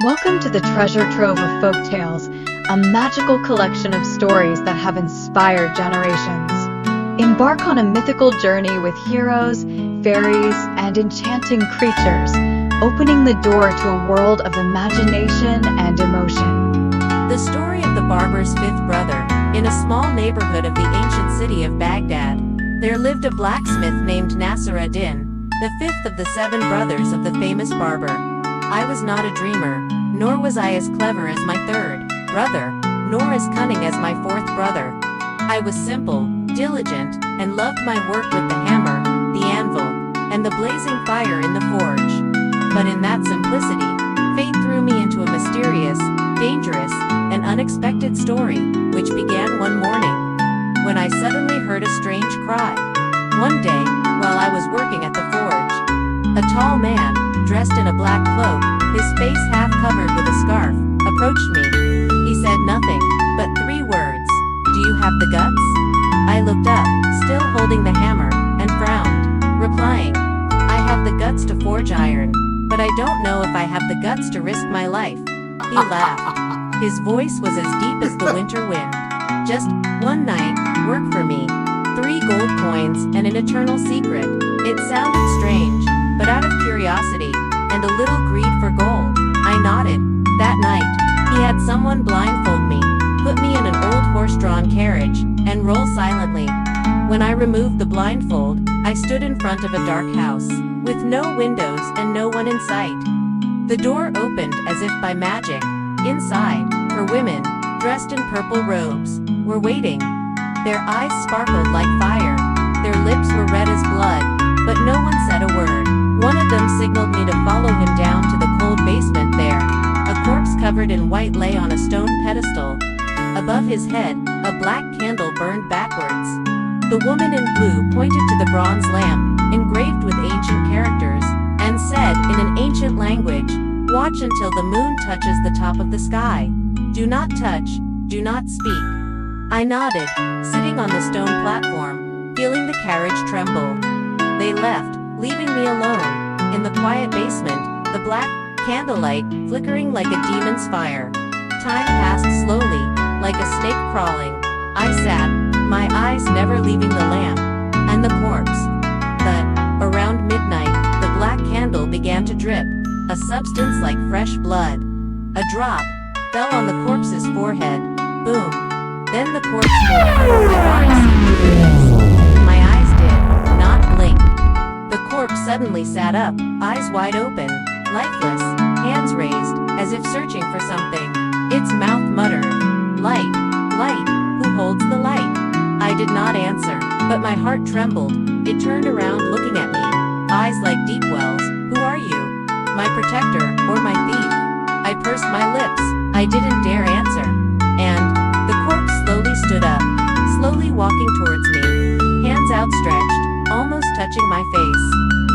Welcome to the treasure trove of folk tales, a magical collection of stories that have inspired generations. Embark on a mythical journey with heroes, fairies, and enchanting creatures, opening the door to a world of imagination and emotion. The story of the barber's fifth brother. In a small neighborhood of the ancient city of Baghdad, there lived a blacksmith named Nasir ad-Din, the fifth of the 7 brothers of the famous barber. I was not a dreamer, nor was I as clever as my third brother, nor as cunning as my fourth brother. I was simple, diligent, and loved my work with the hammer, the anvil, and the blazing fire in the forge. But in that simplicity, fate threw me into a mysterious, dangerous, and unexpected story, which began one morning, when I suddenly heard a strange cry. One day, while I was working at the forge, a tall man, dressed in a black cloak, his face half covered with a scarf, approached me. He said nothing, but 3 words. "Do you have the guts?" I looked up, still holding the hammer, and frowned, replying, "I have the guts to forge iron, but I don't know if I have the guts to risk my life." He laughed. His voice was as deep as the winter wind. "Just one night, work for me. 3 gold coins and an eternal secret." It sounded strange, but out of curiosity, and a little greed for gold, I nodded. That night, he had someone blindfold me, put me in an old horse-drawn carriage, and roll silently. When I removed the blindfold, I stood in front of a dark house, with no windows and no one in sight. The door opened as if by magic. Inside, 4 women, dressed in purple robes, were waiting. Their eyes sparkled like fire. Their lips were red as blood, but no one said a word. One of them signaled me to follow him down to the cold basement there. A corpse covered in white lay on a stone pedestal. Above his head, a black candle burned backwards. The woman in blue pointed to the bronze lamp, engraved with ancient characters, and said in an ancient language, "Watch until the moon touches the top of the sky. Do not touch, do not speak." I nodded, sitting on the stone platform, feeling the carriage tremble. They left, leaving me alone, in the quiet basement, the black candlelight flickering like a demon's fire. Time passed slowly, like a snake crawling. I sat, my eyes never leaving the lamp, and the corpse. But, around midnight, the black candle began to drip, a substance like fresh blood. A drop fell on the corpse's forehead. Boom. Then the corpse moved. My eyes did not blink. The corpse suddenly sat up, eyes wide open, lifeless, hands raised, as if searching for something. Its mouth muttered, "Light, light, who holds the light?" I did not answer, but my heart trembled. It turned around looking at me, eyes like deep wells. "Who are you? My protector, or my thief?" I pursed my lips. I didn't dare answer. And the corpse slowly stood up, slowly walking towards me, hands outstretched, almost touching my face.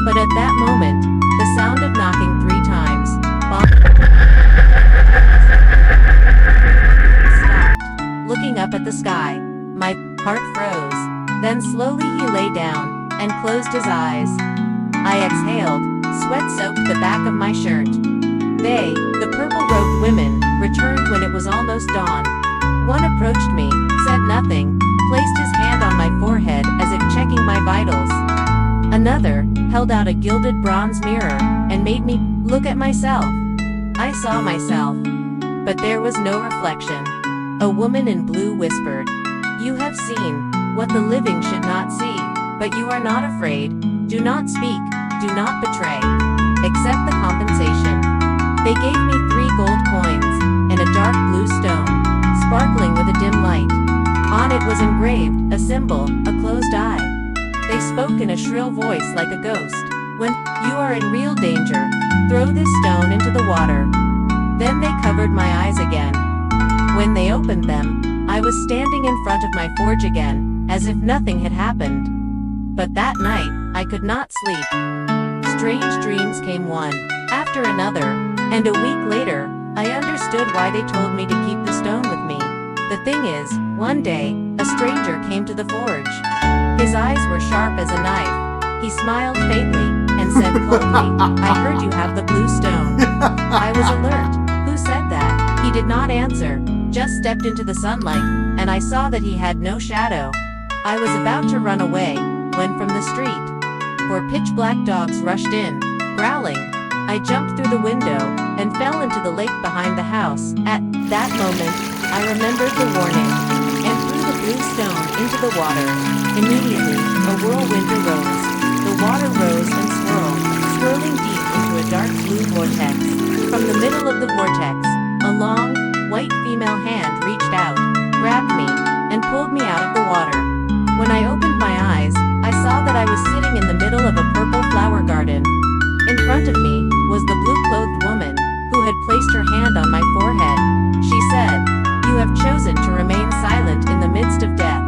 But at that moment, the sound of knocking 3 times, stopped. Looking up at the sky, my heart froze. Then slowly he lay down, and closed his eyes. I exhaled, sweat soaked the back of my shirt. They, the purple-robed women, returned when it was almost dawn. One approached me, said nothing, placed his hand on my forehead as if checking my vitals. Another held out a gilded bronze mirror, and made me look at myself. I saw myself, but there was no reflection. A woman in blue whispered, "You have seen what the living should not see, but you are not afraid. Do not speak, do not betray. Accept the compensation." They gave me 3 gold coins, and a dark blue stone, sparkling with a dim light. On it was engraved a symbol, a closed eye. They spoke in a shrill voice like a ghost. "When you are in real danger, throw this stone into the water." Then they covered my eyes again. When they opened them, I was standing in front of my forge again, as if nothing had happened. But that night, I could not sleep. Strange dreams came one after another, and a week later, I understood why they told me to keep the stone with me. The thing is, one day, a stranger came to the forge. His eyes were sharp as a knife. He smiled faintly, and said coldly, "I heard you have the blue stone." I was alert, did not answer, just stepped into the sunlight, and I saw that he had no shadow. I was about to run away, when from the street, 4 pitch-black dogs rushed in, growling. I jumped through the window, and fell into the lake behind the house. At that moment, I remembered the warning, and threw the blue stone into the water. Immediately, a whirlwind arose. The water rose and swirled, swirling deep into a dark blue vortex. From the middle of the vortex, a long, white female hand reached out, grabbed me, and pulled me out of the water. When I opened my eyes, I saw that I was sitting in the middle of a purple flower garden. In front of me was the blue-clothed woman, who had placed her hand on my forehead. She said, "You have chosen to remain silent in the midst of death.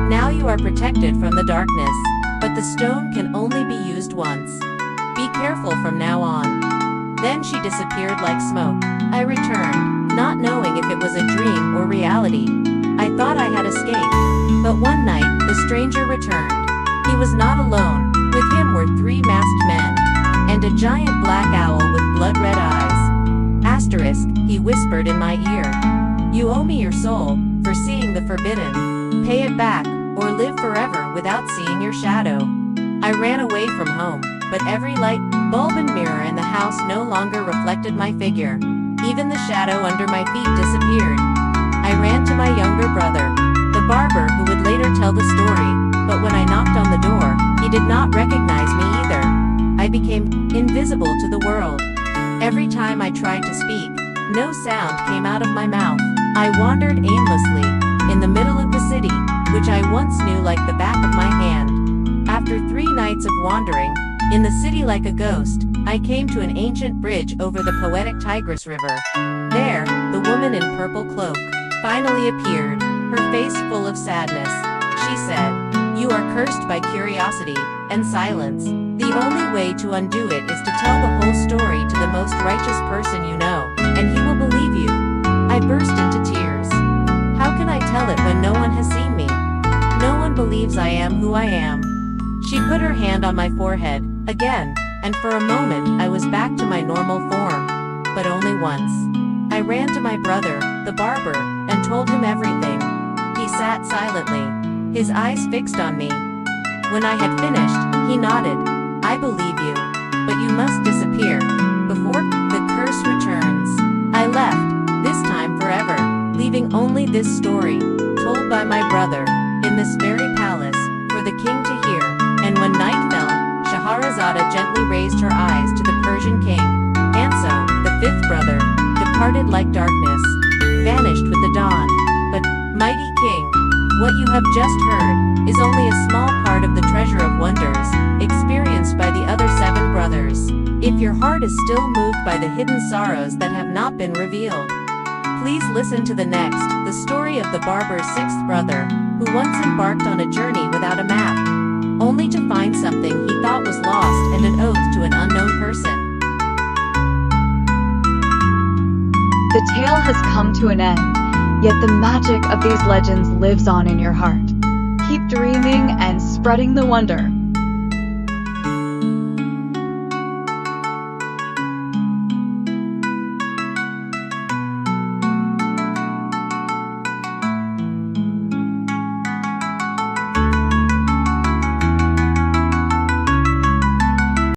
Now you are protected from the darkness, but the stone can only be used once. Be careful from now on." Then she disappeared like smoke. I returned, not knowing if it was a dream or reality. I thought I had escaped. But one night, the stranger returned. He was not alone. With him were 3 masked men, and a giant black owl with blood-red eyes. Asterisk, he whispered in my ear. "You owe me your soul, for seeing the forbidden. Pay it back, or live forever without seeing your shadow." I ran away from home, but every light, bulb and mirror in the house no longer reflected my figure. Even the shadow under my feet disappeared. I ran to my younger brother, the barber who would later tell the story, but when I knocked on the door, he did not recognize me either. I became invisible to the world. Every time I tried to speak, no sound came out of my mouth. I wandered aimlessly, in the middle of the city, which I once knew like the back of my hand. After 3 nights of wandering, in the city like a ghost, I came to an ancient bridge over the poetic Tigris River. There, the woman in purple cloak finally appeared, her face full of sadness. She said, "You are cursed by curiosity and silence. The only way to undo it is to tell the whole story to the most righteous person you know, and he will believe you." I burst into tears. How can I tell it when no one has seen me? No one believes I am who I am. She put her hand on my forehead, again, and for a moment I was back to my normal form. But only once. I ran to my brother, the barber, and told him everything. He sat silently, his eyes fixed on me. When I had finished, he nodded. "I believe you. But you must disappear, before the curse returns." I left, this time forever, leaving only this story, told by my brother, in this very palace, for the king to hear. And when night fell, Shahrazada gently raised her eyes to the Persian king. Anso, the 5th brother, departed like darkness, vanished with the dawn. But, mighty king, what you have just heard is only a small part of the treasure of wonders experienced by the other 7 brothers. If your heart is still moved by the hidden sorrows that have not been revealed, please listen to the next, the story of the barber's 6th brother, who once embarked on a journey without a map, only to find something he thought was lost and an oath to an unknown person. The tale has come to an end, yet the magic of these legends lives on in your heart. Keep dreaming and spreading the wonder.